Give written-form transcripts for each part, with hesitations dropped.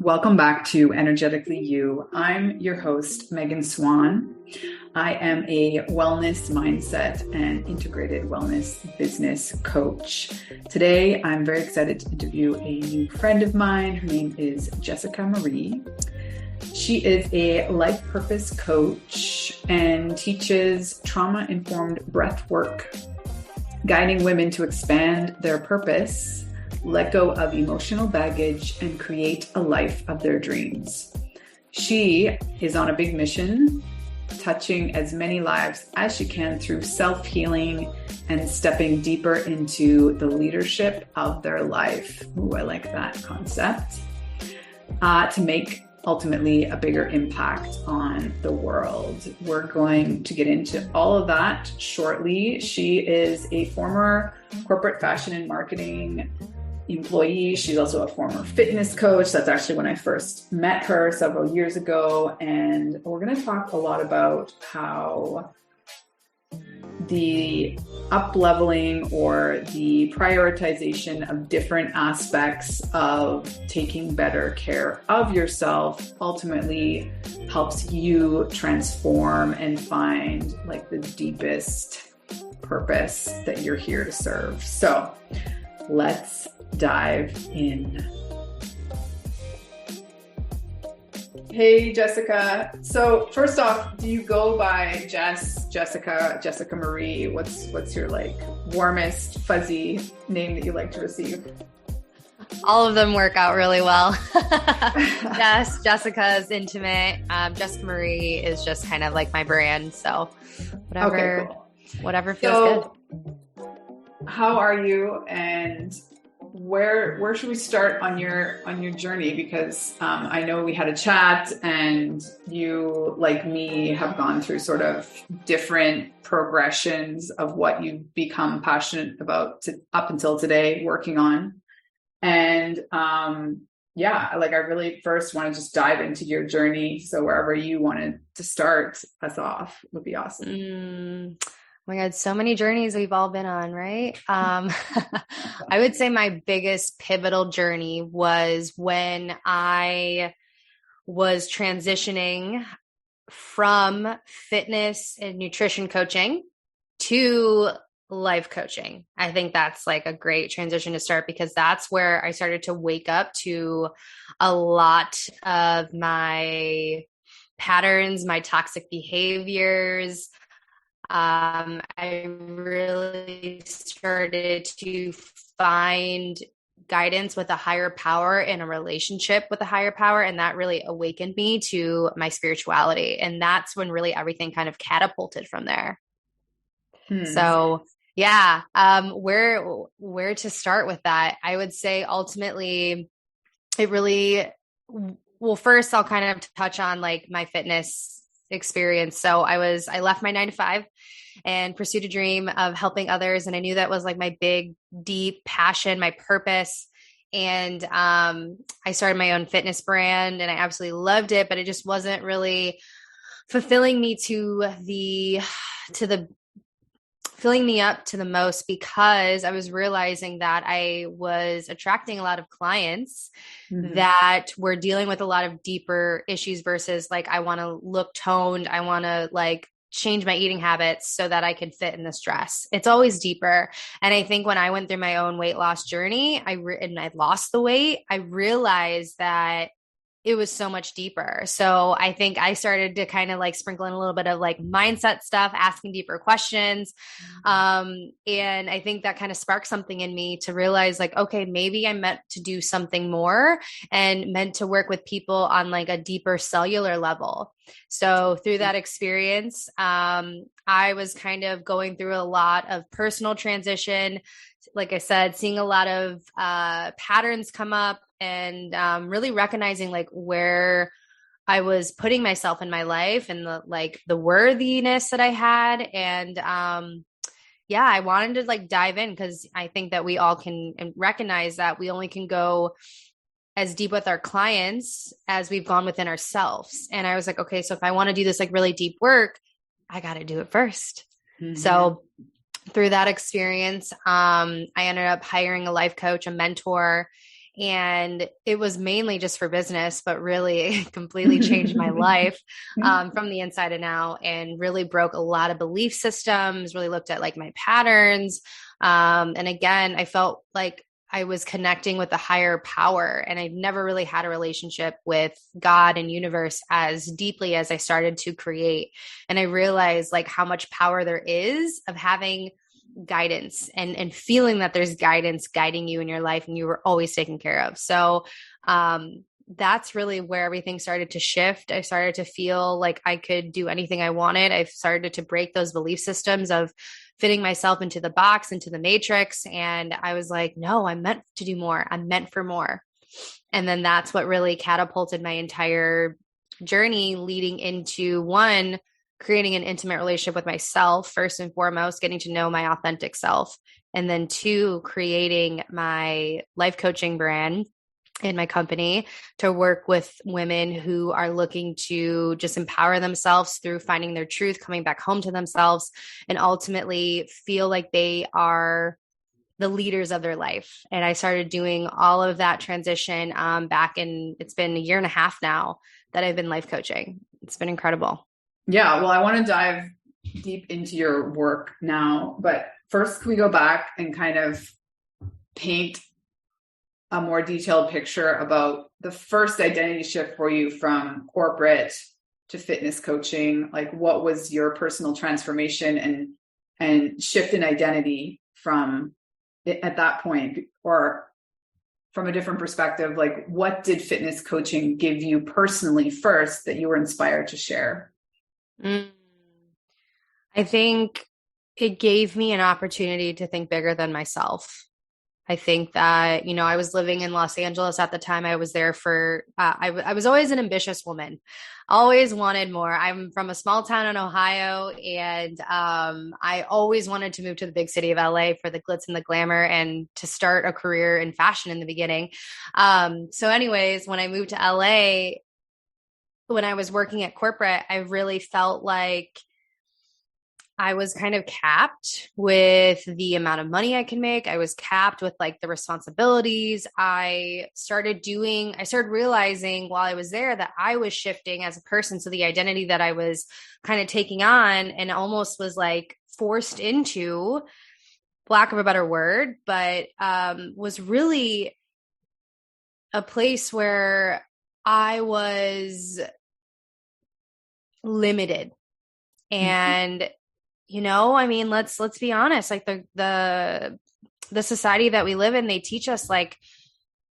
Welcome back to Energetically You. I'm your host, Megan Swan. I am a wellness mindset and integrated wellness business coach. Today, I'm very excited to interview a new friend of mine. Her name is Jessicamariestep. She is a life purpose coach and teaches trauma-informed breathwork, guiding women to expand their purpose, let go of emotional baggage, and create a life of their dreams. She is on a big mission, touching as many lives as she can through self-healing and stepping deeper into the leadership of their life. Ooh, I like that concept. To make ultimately a bigger impact on the world. We're going to get into all of that shortly. She is a former corporate fashion and marketing employee. She's also a former fitness coach. That's actually when I first met her several years ago. And we're going to talk a lot about how the up-leveling or the prioritization of different aspects of taking better care of yourself ultimately helps you transform and find like the deepest purpose that you're here to serve. So let's dive in. Hey, Jessica. So first off, do you go by Jess, Jessica, Jessica Marie? What's your like warmest, fuzzy name that you like to receive? All of them work out really well. Yes, Jessica is intimate. Jessica Marie is just kind of like my brand. So whatever, okay, cool. Whatever feels good. How are you, and where should we start on your journey? Because I know we had a chat, and you, like me, have gone through sort of different progressions of what you've become passionate about up until today, working on. And I really first want to just dive into your journey. So wherever you wanted to start us off would be awesome. Oh my God, so many journeys we've all been on, right? I would say my biggest pivotal journey was when I was transitioning from fitness and nutrition coaching to life coaching. I think that's like a great transition to start, because that's where I started to wake up to a lot of my patterns, my toxic behaviors. I really started to find guidance with a higher power and a relationship with a higher power. And that really awakened me to my spirituality. And that's when really everything kind of catapulted from there. So yeah, where to start with that? I would say ultimately it really, well, first I'll kind of touch on like my fitness experience. So I left my 9-to-5 and pursued a dream of helping others. And I knew that was like my big, deep passion, my purpose. And I started my own fitness brand, and I absolutely loved it, but it just wasn't really fulfilling me filling me up to the most, because I was realizing that I was attracting a lot of clients that were dealing with a lot of deeper issues versus like, I want to look toned. I want to like change my eating habits so that I can fit in this dress. It's always deeper. And I think when I went through my own weight loss journey, and I lost the weight, I realized that it was so much deeper. So I think I started to kind of like sprinkle in a little bit of like mindset stuff, asking deeper questions. And I think that kind of sparked something in me to realize like, okay, maybe I'm meant to do something more and meant to work with people on like a deeper cellular level. So through that experience, I was kind of going through a lot of personal transition. Like I said, seeing a lot of patterns come up, and really recognizing like where I was putting myself in my life and the worthiness that I had. And I wanted to like dive in, because I think that we all can recognize that we only can go as deep with our clients as we've gone within ourselves. And I was like, okay, so if I want to do this like really deep work, I got to do it first. So through that experience, I ended up hiring a life coach, a mentor, And it was mainly just for business, but really it completely changed my life from the inside and out, and really broke a lot of belief systems, really looked at like my patterns. And again, I felt like I was connecting with a higher power, and I've never really had a relationship with God and universe as deeply as I started to create. And I realized like how much power there is of having guidance and feeling that there's guidance guiding you in your life, and you were always taken care of. So, that's really where everything started to shift. I started to feel like I could do anything I wanted. I started to break those belief systems of fitting myself into the box, into the matrix. And I was like, no, I'm meant to do more. I'm meant for more. And then that's what really catapulted my entire journey, leading into one, creating an intimate relationship with myself, first and foremost, getting to know my authentic self. And then two, creating my life coaching brand in my company to work with women who are looking to just empower themselves through finding their truth, coming back home to themselves, and ultimately feel like they are the leaders of their life. And I started doing all of that transition it's been a year and a half now that I've been life coaching. It's been incredible. Yeah. Well, I want to dive deep into your work now, but first, can we go back and kind of paint a more detailed picture about the first identity shift for you from corporate to fitness coaching? Like, what was your personal transformation and shift in identity from at that point, or from a different perspective? Like, what did fitness coaching give you personally first that you were inspired to share? I think it gave me an opportunity to think bigger than myself. I think that, I was living in Los Angeles at the time. I was there for, I was always an ambitious woman, always wanted more. I'm from a small town in Ohio, and I always wanted to move to the big city of LA for the glitz and the glamour, and to start a career in fashion in the beginning. So anyways, when I moved to LA, when I was working at corporate, I really felt like I was kind of capped with the amount of money I can make. I was capped with like the responsibilities. I started realizing while I was there that I was shifting as a person. So the identity that I was kind of taking on and almost was like forced into, lack of a better word, but was really a place where I was limited. And let's be honest, like the society that we live in, they teach us like,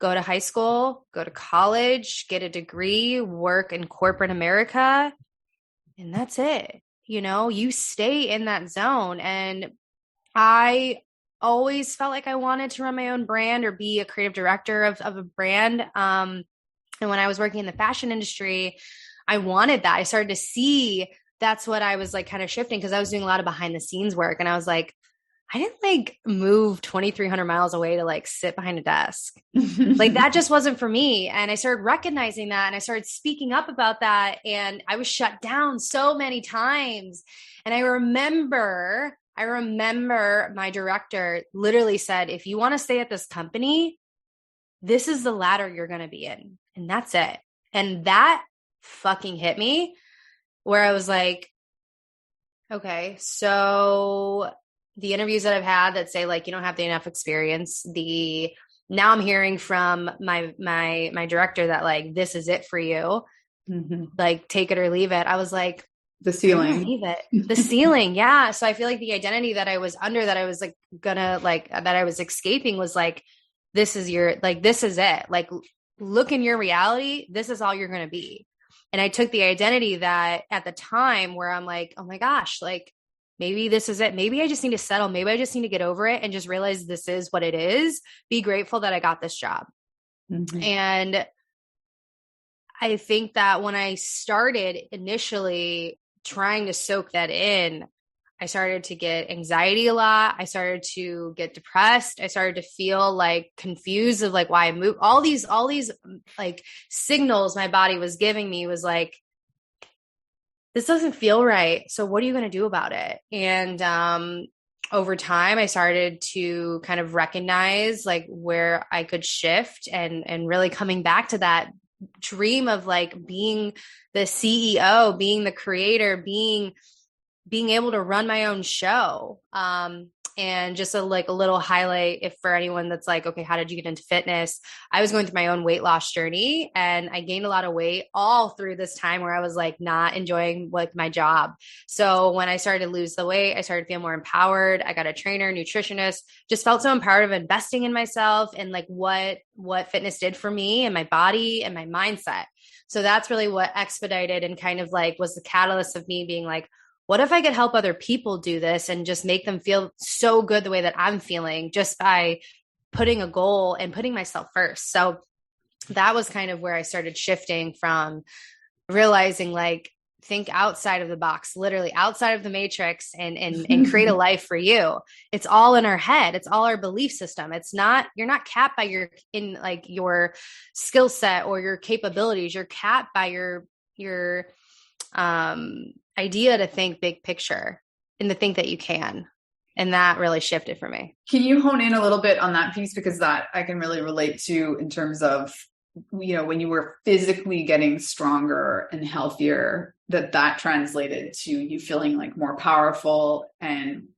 go to high school, go to college, get a degree, work in corporate America, and that's it. You stay in that zone. And I always felt like I wanted to run my own brand or be a creative director of a brand. And when I was working in the fashion industry, I wanted that. I started to see that's what I was like kind of shifting, because I was doing a lot of behind the scenes work. And I was like, I didn't like move 2,300 miles away to like sit behind a desk. Like that just wasn't for me. And I started recognizing that, and I started speaking up about that. And I was shut down so many times. And I remember my director literally said, if you want to stay at this company, this is the ladder you're going to be in. And that's it. And that fucking hit me, where I was like, okay, so the interviews that I've had that say like, you don't have enough experience, now I'm hearing from my director that like, this is it for you. Mm-hmm. Like, take it or leave it. I was like, the ceiling, leave it. The ceiling. Yeah. So I feel like the identity that I was under, that I was like that I was escaping, was like, this is it. Like, look in your reality. This is all you're going to be. And I took the identity that at the time where I'm like, oh my gosh, like maybe this is it. Maybe I just need to settle. Maybe I just need to get over it and just realize this is what it is. Be grateful that I got this job. Mm-hmm. And I think that when I started initially trying to soak that in, I started to get anxiety a lot. I started to get depressed. I started to feel like confused of like why I moved. All these like signals my body was giving me was like, this doesn't feel right. So what are you going to do about it? And over time, I started to kind of recognize like where I could shift and really coming back to that dream of like being the CEO, being the creator, being able to run my own show. And just a little highlight, if for anyone that's like, okay, how did you get into fitness? I was going through my own weight loss journey, and I gained a lot of weight all through this time where I was like not enjoying like my job. So when I started to lose the weight, I started to feel more empowered. I got a trainer, nutritionist, just felt so empowered of investing in myself and like what fitness did for me and my body and my mindset. So that's really what expedited and kind of like was the catalyst of me being like, what if I could help other people do this and just make them feel so good the way that I'm feeling just by putting a goal and putting myself first? So that was kind of where I started shifting from realizing like, think outside of the box, literally outside of the matrix and create a life for you. It's all in our head. It's all our belief system. It's not, you're not capped by your skill set or your capabilities. You're capped by your idea to think big picture and to think that you can. And that really shifted for me. Can you hone in a little bit on that piece? Because that I can really relate to in terms of, you know, when you were physically getting stronger and healthier, that translated to you feeling like more powerful and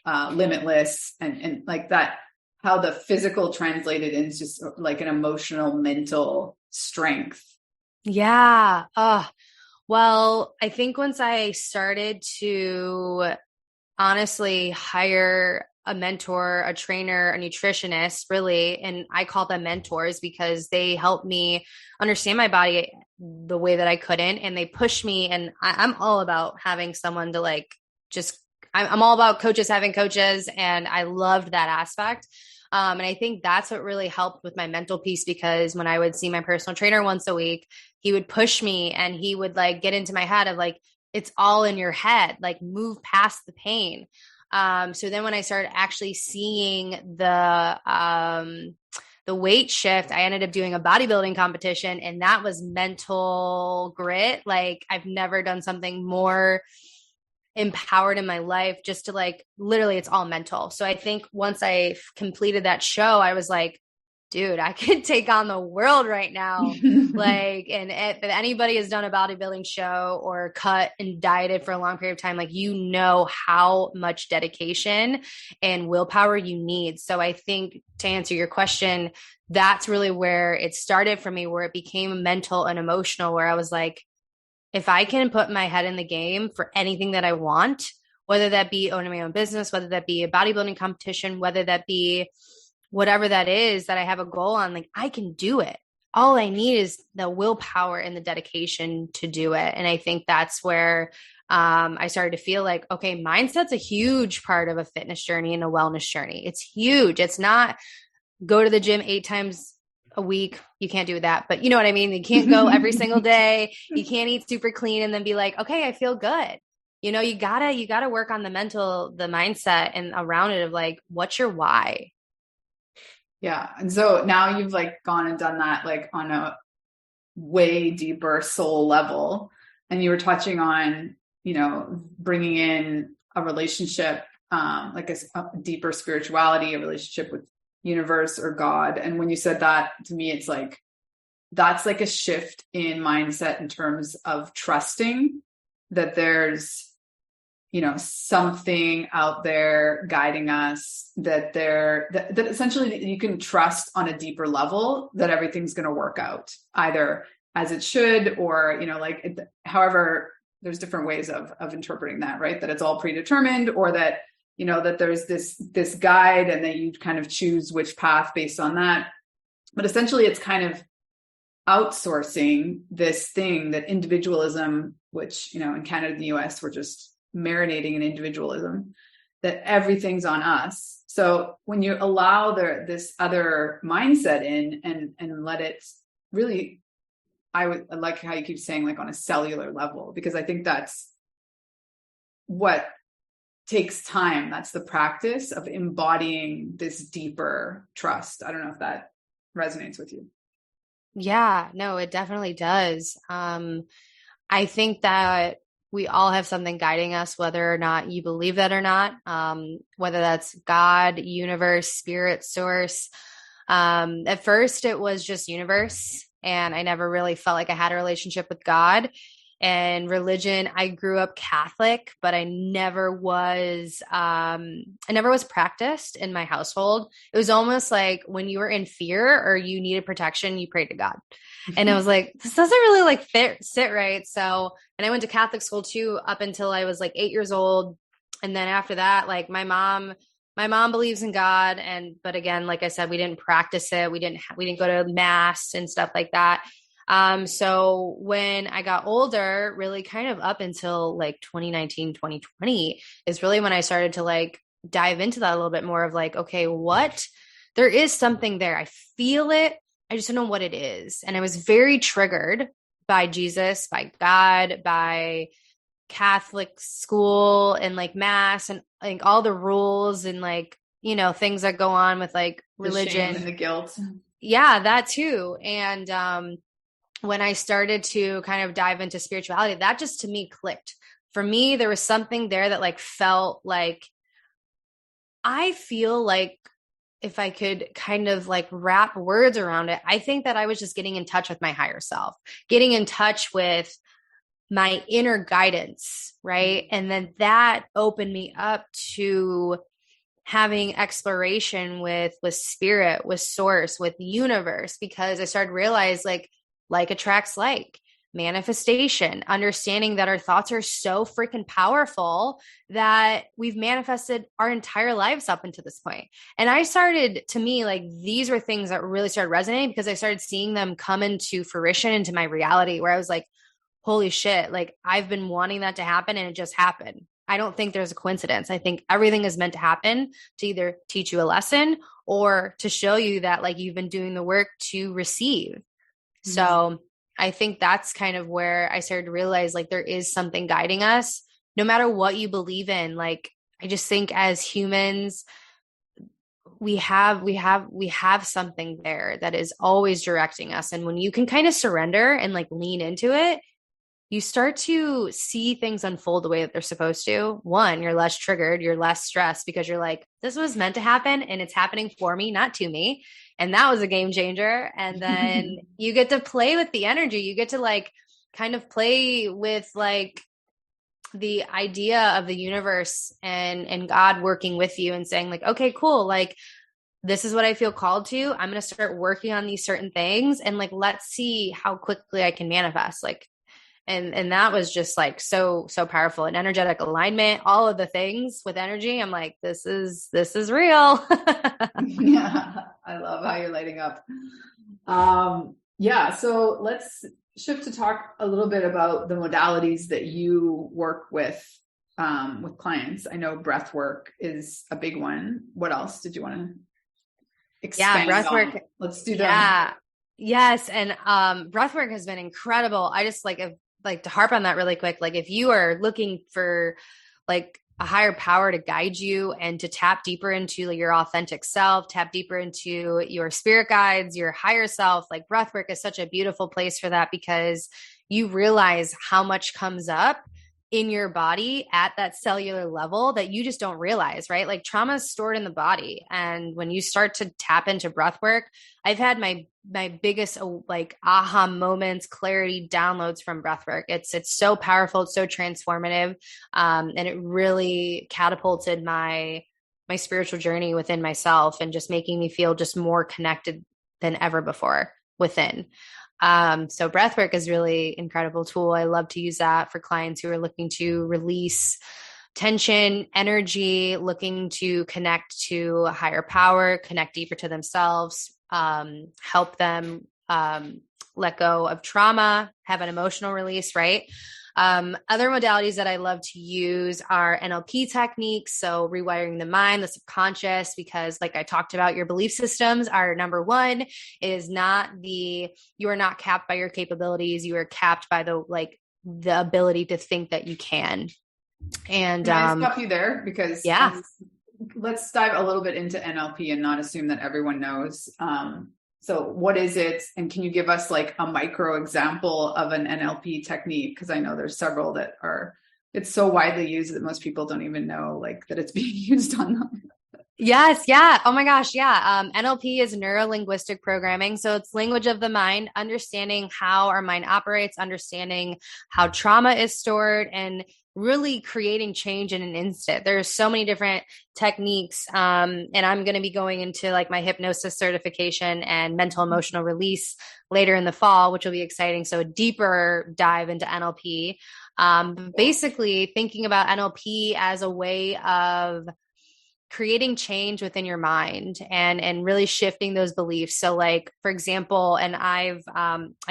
limitless and like that, how the physical translated into just like an emotional, mental strength. Yeah. Well, I think once I started to honestly hire a mentor, a trainer, a nutritionist, really, and I call them mentors because they helped me understand my body the way that I couldn't, and they pushed me. And I'm all about having someone to like, I'm all about coaches having coaches, and I loved that aspect. And I think that's what really helped with my mental piece, because when I would see my personal trainer once a week, he would push me and he would like get into my head of like, it's all in your head, like move past the pain. So then when I started actually seeing the weight shift, I ended up doing a bodybuilding competition, and that was mental grit. Like I've never done something more empowered in my life, just to like, literally it's all mental. So I think once I completed that show, I was like, dude, I could take on the world right now. Like, and if anybody has done a bodybuilding show or cut and dieted for a long period of time, like, you know how much dedication and willpower you need. So I think to answer your question, that's really where it started for me, where it became mental and emotional, where I was like, if I can put my head in the game for anything that I want, whether that be owning my own business, whether that be a bodybuilding competition, whether that be whatever that is that I have a goal on, like I can do it. All I need is the willpower and the dedication to do it. And I think that's where I started to feel like, okay, mindset's a huge part of a fitness journey and a wellness journey. It's huge. It's not go to the gym 8 times a week. You can't do that, but you know what I mean? You can't go every single day. You can't eat super clean and then be like, okay, I feel good. You know, you gotta work on the mindset and around it of like, what's your why? Yeah. And so now you've like gone and done that like on a way deeper soul level. And you were touching on, you know, bringing in a relationship, like a deeper spirituality, a relationship with universe or God. And when you said that to me, it's like, that's like a shift in mindset in terms of trusting that there's, you know, something out there guiding us, that essentially you can trust on a deeper level that everything's going to work out either as it should, or, you know, like however, there's different ways of interpreting that, right? That it's all predetermined, or that, you know, that there's this guide and that you kind of choose which path based on that. But essentially it's kind of outsourcing this thing that individualism, which, you know, in Canada and the US, we're just marinating in individualism, that everything's on us. So when you allow this other mindset in and let it really, I like how you keep saying like on a cellular level, because I think that's what takes time. That's the practice of embodying this deeper trust. I don't know if that resonates with you. Yeah, no, it definitely does. I think that we all have something guiding us, whether or not you believe that or not, whether that's God, universe, spirit, source. At first it was just universe, and I never really felt like I had a relationship with God. And religion, I grew up Catholic, but I never was practiced in my household. It was almost like when you were in fear or you needed protection, you prayed to God. And I was like, this doesn't really like sit right. So, and I went to Catholic school too, up until I was like 8 years old. And then after that, like my mom believes in God. But again, like I said, we didn't practice it. We didn't go to mass and stuff like that. So when I got older, really kind of up until like 2019, 2020 is really when I started to like dive into that a little bit more of like, okay, there is something there. I feel it. I just don't know what it is. And I was very triggered by Jesus, by God, by Catholic school and like mass and like all the rules and like, things that go on with like religion. The shame and the guilt. Yeah, that too. And, when I started to kind of dive into spirituality, that just to me clicked. For me, there was something there that like felt like, I feel like if I could kind of like wrap words around it, I think that I was just getting in touch with my higher self, getting in touch with my inner guidance, right? And then that opened me up to having exploration with spirit, with source, with the universe, because I started to realize like attracts like, manifestation, understanding that our thoughts are so freaking powerful that we've manifested our entire lives up until this point. And to me, like these were things that really started resonating because I started seeing them come into fruition into my reality where I was like, holy shit, like I've been wanting that to happen and it just happened. I don't think there's a coincidence. I think everything is meant to happen to either teach you a lesson or to show you that like you've been doing the work to receive. So I think that's kind of where I started to realize like there is something guiding us no matter what you believe in. Like, I just think as humans, we have something there that is always directing us. And when you can kind of surrender and like lean into it, you start to see things unfold the way that they're supposed to. One, you're less triggered, you're less stressed because you're like, this was meant to happen and it's happening for me, not to me. And that was a game changer. And then you get to play with the energy. You get to like kind of play with like the idea of the universe and God working with you and saying like, okay, cool. Like, this is what I feel called to. I'm going to start working on these certain things and like, let's see how quickly I can manifest. Like, and that was just like so powerful. And energetic alignment, all of the things with energy. I'm like, this is real. Yeah, I love how you're lighting up. Yeah, so let's shift to talk a little bit about the modalities that you work with clients. I know breath work is a big one. What else did you want to expand breath work. on? Let's do that. Yeah. Yes. And breath work has been incredible. I just like to harp on that really quick. Like if you are looking for like a higher power to guide you and to tap deeper into your authentic self, tap deeper into your spirit guides, your higher self, like breathwork is such a beautiful place for that because you realize how much comes up in your body at that cellular level that you just don't realize, right? Like trauma is stored in the body. And when you start to tap into breath work, I've had my biggest like aha moments, clarity downloads from breath work. It's so powerful. It's so transformative. And it really catapulted my spiritual journey within myself and just making me feel just more connected than ever before within. So breathwork is really incredible tool. I love to use that for clients who are looking to release tension, energy, looking to connect to a higher power, connect deeper to themselves, help them, let go of trauma, have an emotional release, right? Other modalities that I love to use are NLP techniques. So rewiring the mind, the subconscious, because like I talked about, your belief systems are number one. It is you are not capped by your capabilities. You are capped by the ability to think that you can. And can I stop you there? Because yeah, let's dive a little bit into NLP and not assume that everyone knows. So what is it? And can you give us like a micro example of an NLP technique? Because I know there's several that are, it's so widely used that most people don't even know like that it's being used on them. Yes. Yeah. Oh my gosh. Yeah. NLP is neuro-linguistic programming. So it's language of the mind, understanding how our mind operates, understanding how trauma is stored, and really creating change in an instant. There's so many different techniques. And I'm going to be going into like my hypnosis certification and mental emotional release later in the fall, which will be exciting. So a deeper dive into NLP. Basically thinking about NLP as a way of creating change within your mind and really shifting those beliefs. So like, for example, and I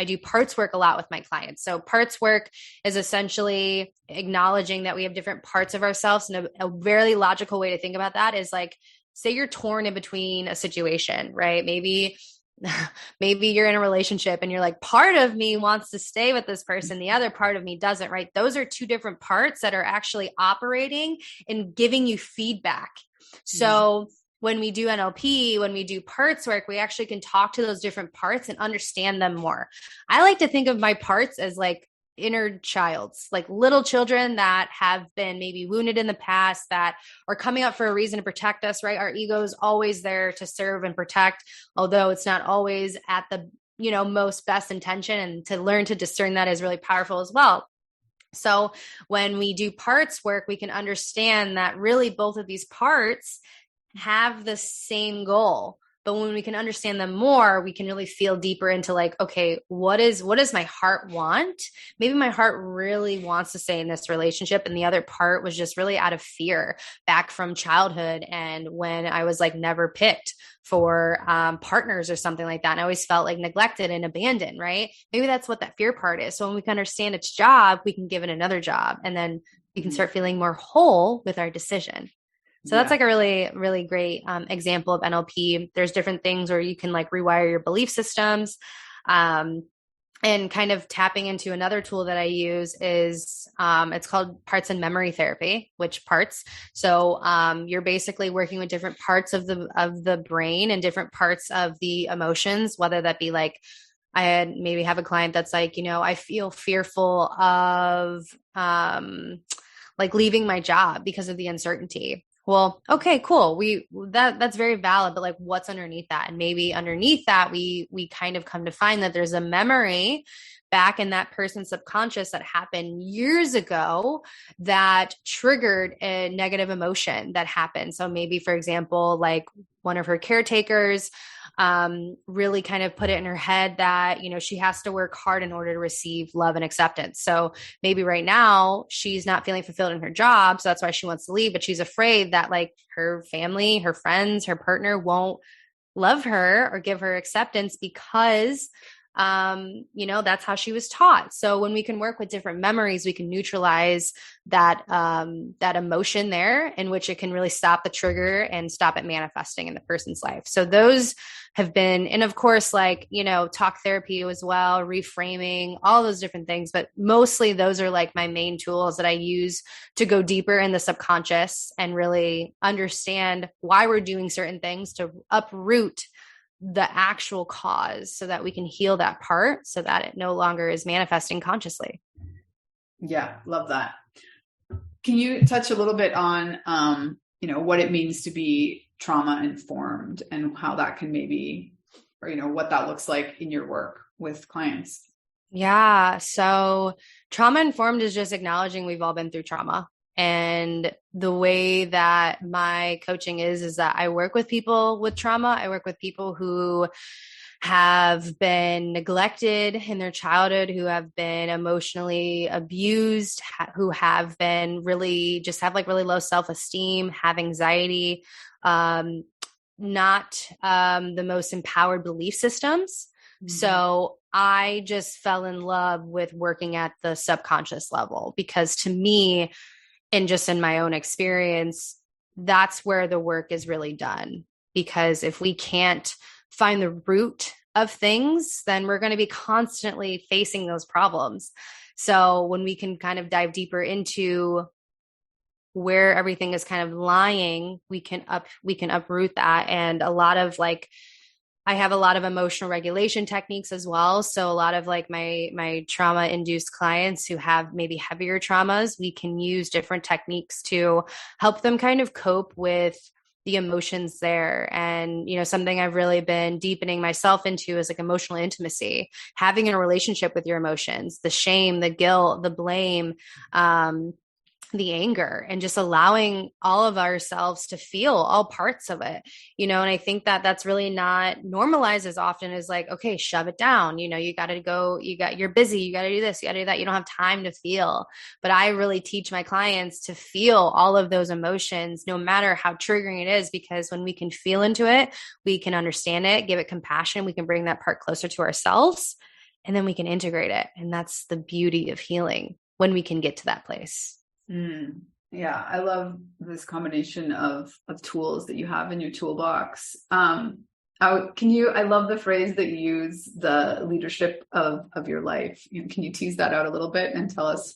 do parts work a lot with my clients. So parts work is essentially acknowledging that we have different parts of ourselves. And a very logical way to think about that is like, say you're torn in between a situation, right? Maybe you're in a relationship and you're like, part of me wants to stay with this person, the other part of me doesn't, right? Those are two different parts that are actually operating and giving you feedback. So when we do NLP, when we do parts work, we actually can talk to those different parts and understand them more. I like to think of my parts as like inner childs, like little children that have been maybe wounded in the past that are coming up for a reason to protect us, right? Our ego is always there to serve and protect, although it's not always at the, most best intention, and to learn to discern that is really powerful as well. So when we do parts work, we can understand that really both of these parts have the same goal. But when we can understand them more, we can really feel deeper into like, okay, what does my heart want? Maybe my heart really wants to stay in this relationship. And the other part was just really out of fear back from childhood. And when I was like never picked for partners or something like that. And I always felt like neglected and abandoned, right? Maybe that's what that fear part is. So when we can understand its job, we can give it another job. And then we can start feeling more whole with our decision. So that's like a really, really great example of NLP. There's different things where you can like rewire your belief systems. And kind of tapping into another tool that I use is it's called parts and memory therapy, which parts. So you're basically working with different parts of the brain and different parts of the emotions, whether that be like, I maybe have a client that's like, I feel fearful of like leaving my job because of the uncertainty. Well, okay, cool. That's very valid, but like what's underneath that? And maybe underneath that, we kind of come to find that there's a memory back in that person's subconscious that happened years ago that triggered a negative emotion that happened. So maybe, for example, like one of her caretakers really kind of put it in her head that, she has to work hard in order to receive love and acceptance. So maybe right now she's not feeling fulfilled in her job. So that's why she wants to leave, but she's afraid that like her family, her friends, her partner won't love her or give her acceptance because that's how she was taught. So when we can work with different memories, we can neutralize that emotion there, in which it can really stop the trigger and stop it manifesting in the person's life. So those have been, and of course, like, talk therapy as well, reframing, all those different things. But mostly those are like my main tools that I use to go deeper in the subconscious and really understand why we're doing certain things, to uproot the actual cause so that we can heal that part so that it no longer is manifesting consciously. Yeah, love that. Can you touch a little bit on, what it means to be trauma informed and how that can maybe, or, what that looks like in your work with clients? Yeah. So trauma informed is just acknowledging we've all been through trauma. And the way that my coaching is that I work with people with trauma. I work with people who have been neglected in their childhood, who have been emotionally abused, who have been really just have like really low self-esteem, have anxiety, not the most empowered belief systems. Mm-hmm. So I just fell in love with working at the subconscious level, because to me, and just in my own experience, that's where the work is really done. Because if we can't find the root of things, then we're going to be constantly facing those problems. So when we can kind of dive deeper into where everything is kind of lying, we can uproot that. And a lot of like I have a lot of emotional regulation techniques as well. So a lot of like my trauma induced clients who have maybe heavier traumas, we can use different techniques to help them kind of cope with the emotions there. And, something I've really been deepening myself into is like emotional intimacy, having a relationship with your emotions, the shame, the guilt, the blame, the anger, and just allowing all of ourselves to feel all parts of it, and I think that that's really not normalized as often as like, okay, shove it down. You got to go, you're busy. You got to do this. You got to do that. You don't have time to feel. But I really teach my clients to feel all of those emotions, no matter how triggering it is, because when we can feel into it, we can understand it, give it compassion. We can bring that part closer to ourselves, and then we can integrate it. And that's the beauty of healing when we can get to that place. Yeah, I love this combination of tools that you have in your toolbox. I love the phrase that you use, the leadership of your life. Can you tease that out a little bit and tell us,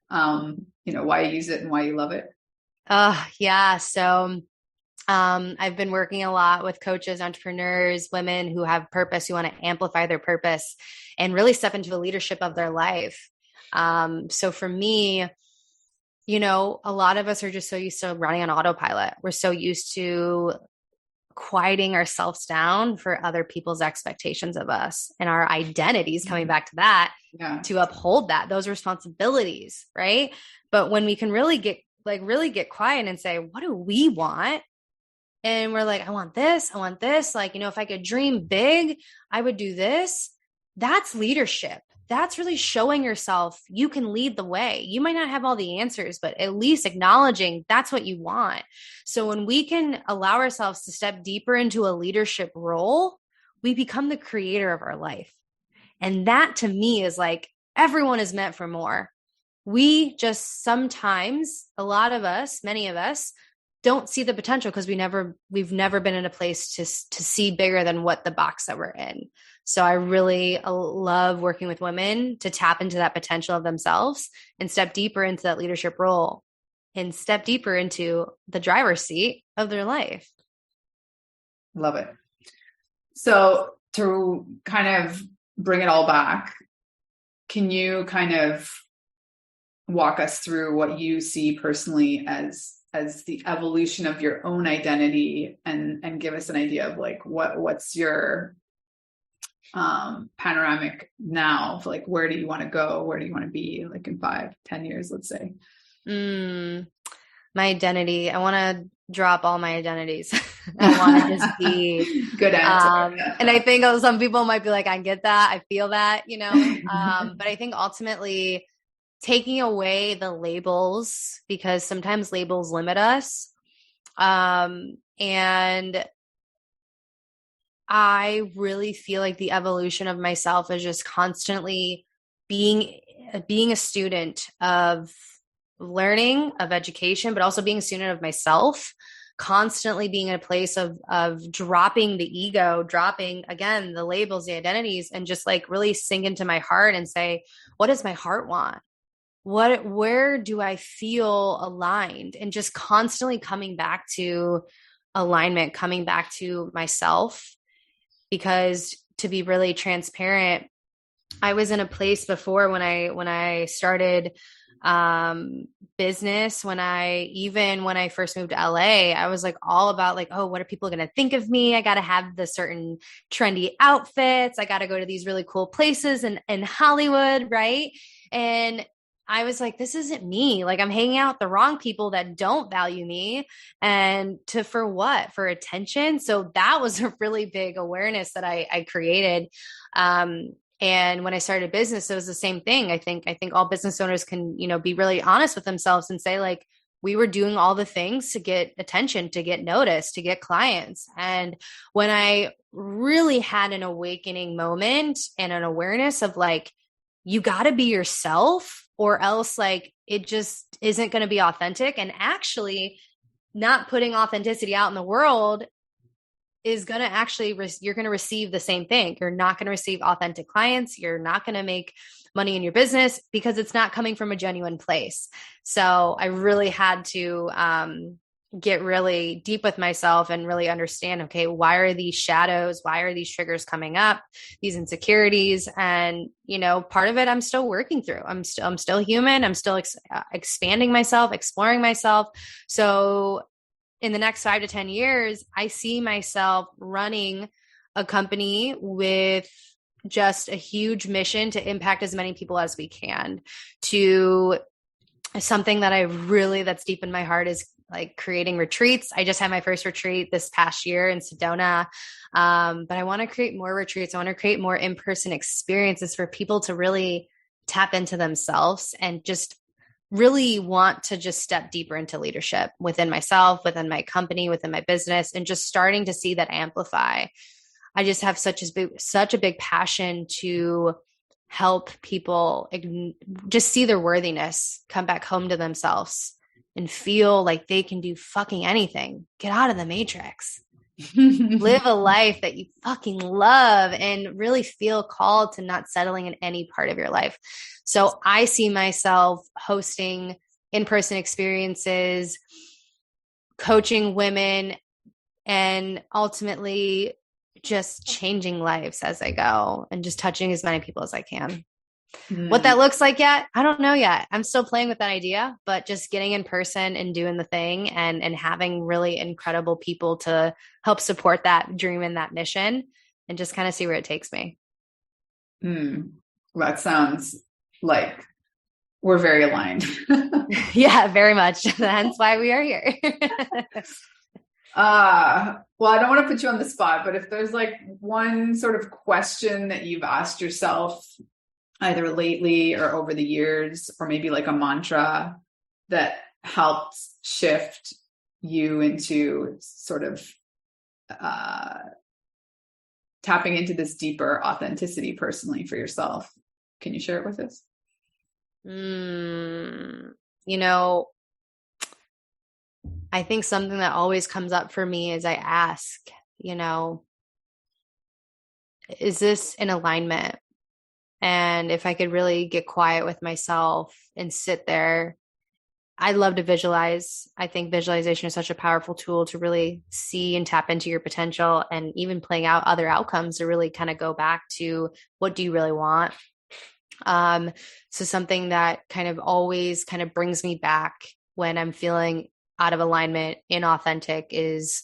why you use it and why you love it? Yeah. So, I've been working a lot with coaches, entrepreneurs, women who have purpose, who want to amplify their purpose and really step into the leadership of their life. So for me, a lot of us are just so used to running on autopilot. We're so used to quieting ourselves down for other people's expectations of us and our identities, coming back to that, to uphold those responsibilities. Right. But when we can really get quiet and say, what do we want? And we're like, I want this. Like, if I could dream big, I would do this. That's leadership. That's really showing yourself you can lead the way. You might not have all the answers, but at least acknowledging that's what you want. So when we can allow ourselves to step deeper into a leadership role, we become the creator of our life. And that to me is like, everyone is meant for more. We just sometimes, a lot of us, many of us, don't see the potential because we've never been in a place to see bigger than what the box that we're in. So I really love working with women to tap into that potential of themselves and step deeper into that leadership role and step deeper into the driver's seat of their life. Love it. So to kind of bring it all back, can you kind of walk us through what you see personally as the evolution of your own identity, and give us an idea of like what's your panoramic now, for like, where do you want to go? Where do you want to be like in 5-10 years, let's say? My identity. I want to drop all my identities. I want to just be good answer. And I think some people might be like, I get that. I feel that, but I think ultimately taking away the labels, because sometimes labels limit us. And I really feel like the evolution of myself is just constantly being a student of learning, of education, but also being a student of myself, constantly being in a place of dropping the ego, dropping again, the labels, the identities, and just like really sink into my heart and say, what does my heart want? Where do I feel aligned? And just constantly coming back to alignment, coming back to myself. Because to be really transparent, I was in a place before when I started business, when I first moved to LA, I was like all about like, oh, what are people going to think of me? I got to have the certain trendy outfits. I got to go to these really cool places in Hollywood. Right. And I was like, this isn't me. Like, I'm hanging out with the wrong people that don't value me, and for what? For attention. So that was a really big awareness that I created. And when I started business, it was the same thing. I think all business owners can, be really honest with themselves and say like, we were doing all the things to get attention, to get noticed, to get clients. And when I really had an awakening moment and an awareness of like, you got to be yourself, or else like it just isn't going to be authentic. And actually not putting authenticity out in the world is going to actually, you're going to receive the same thing. You're not going to receive authentic clients. You're not going to make money in your business because it's not coming from a genuine place. So I really had to get really deep with myself and really understand, okay, why are these shadows? Why are these triggers coming up? These insecurities? And, part of it I'm still working through. I'm still human. I'm still expanding myself, exploring myself. So in the next 5 to 10 years, I see myself running a company with just a huge mission to impact as many people as we can, to something that's deep in my heart is like creating retreats. I just had my first retreat this past year in Sedona. But I want to create more retreats. I want to create more in-person experiences for people to really tap into themselves and just really want to just step deeper into leadership within myself, within my company, within my business, and just starting to see that amplify. I just have such a big passion to help people just see their worthiness, come back home to themselves and feel like they can do fucking anything. Get out of the matrix. Live a life that you fucking love and really feel called to not settling in any part of your life. So I see myself hosting in-person experiences, coaching women, and ultimately just changing lives as I go and just touching as many people as I can. What that looks like yet, I don't know yet. I'm still playing with that idea, but just getting in person and doing the thing and having really incredible people to help support that dream and that mission and just kind of see where it takes me. That sounds like we're very aligned. Yeah, very much. That's why we are here. Well, I don't want to put you on the spot, but if there's like one sort of question that you've asked yourself either lately or over the years, or maybe like a mantra that helped shift you into sort of tapping into this deeper authenticity personally for yourself, can you share it with us? I think something that always comes up for me is I ask, is this in alignment? And if I could really get quiet with myself and sit there, I love to visualize. I think visualization is such a powerful tool to really see and tap into your potential, and even playing out other outcomes to really kind of go back to what do you really want? So something that kind of always kind of brings me back when I'm feeling out of alignment, inauthentic, is,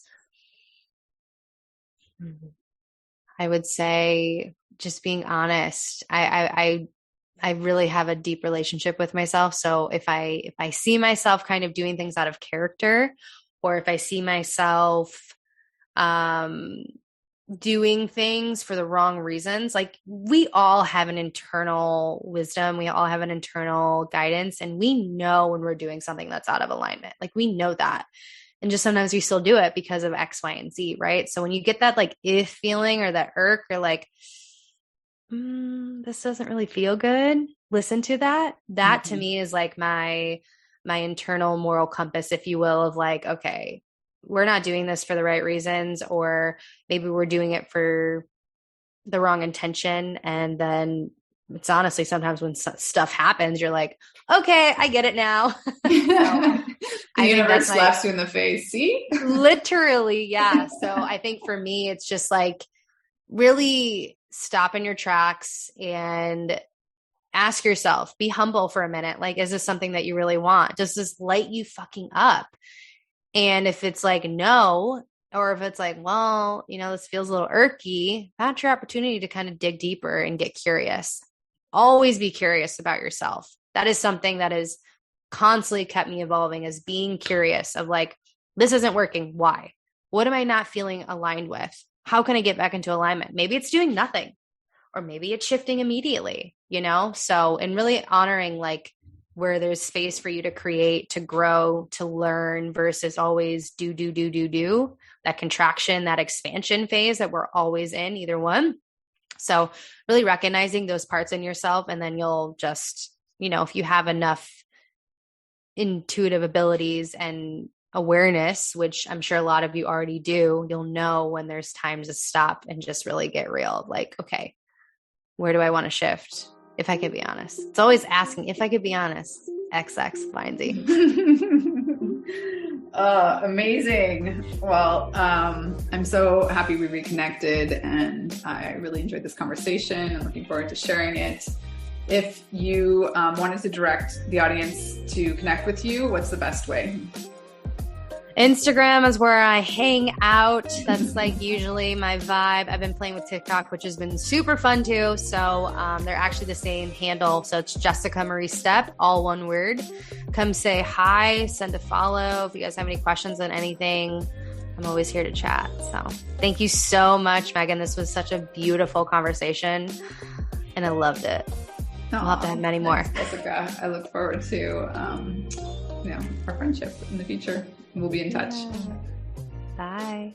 I would say, just being honest. I really have a deep relationship with myself. So if I see myself kind of doing things out of character, or if I see myself doing things for the wrong reasons, like we all have an internal wisdom, we all have an internal guidance, and we know when we're doing something that's out of alignment. Like we know that. And just sometimes we still do it because of X, Y, and Z, right? So when you get that like if feeling or that irk, or like, this doesn't really feel good, listen to that. That to me is like my internal moral compass, if you will, of like, okay, we're not doing this for the right reasons, or maybe we're doing it for the wrong intention. And then it's honestly sometimes when stuff happens, you're like, okay, I get it now. The universe slaps you in the face. See? Literally. Yeah. So I think for me, it's just like really stop in your tracks and ask yourself, be humble for a minute. Like, is this something that you really want? Does this light you fucking up? And if it's like, no, or if it's like, well, this feels a little irky, that's your opportunity to kind of dig deeper and get curious. Always be curious about yourself. That is something that has constantly kept me evolving, is being curious of like, this isn't working. Why? What am I not feeling aligned with? How can I get back into alignment? Maybe it's doing nothing, or maybe it's shifting immediately, So, and really honoring like where there's space for you to create, to grow, to learn, versus always do, that contraction, that expansion phase that we're always in, either one. So really recognizing those parts in yourself, and then you'll just, if you have enough intuitive abilities and awareness, which I'm sure a lot of you already do, you'll know when there's times to stop and just really get real. Like, okay, where do I want to shift? If I could be honest. It's always asking, if I could be honest, XX, Y, and Z. Amazing. Well, I'm so happy we reconnected, and I really enjoyed this conversation. I'm looking forward to sharing it. If you wanted to direct the audience to connect with you, what's the best way? Instagram is where I hang out. That's like usually my vibe. I've been playing with TikTok, which has been super fun too. So they're actually the same handle. So it's Jessicamariestep, all one word. Come say hi, send a follow. If you guys have any questions on anything, I'm always here to chat. So thank you so much, Megan. This was such a beautiful conversation and I loved it. We'll have to have many more. Jessica. I look forward to our friendship in the future. We'll be in touch. Bye.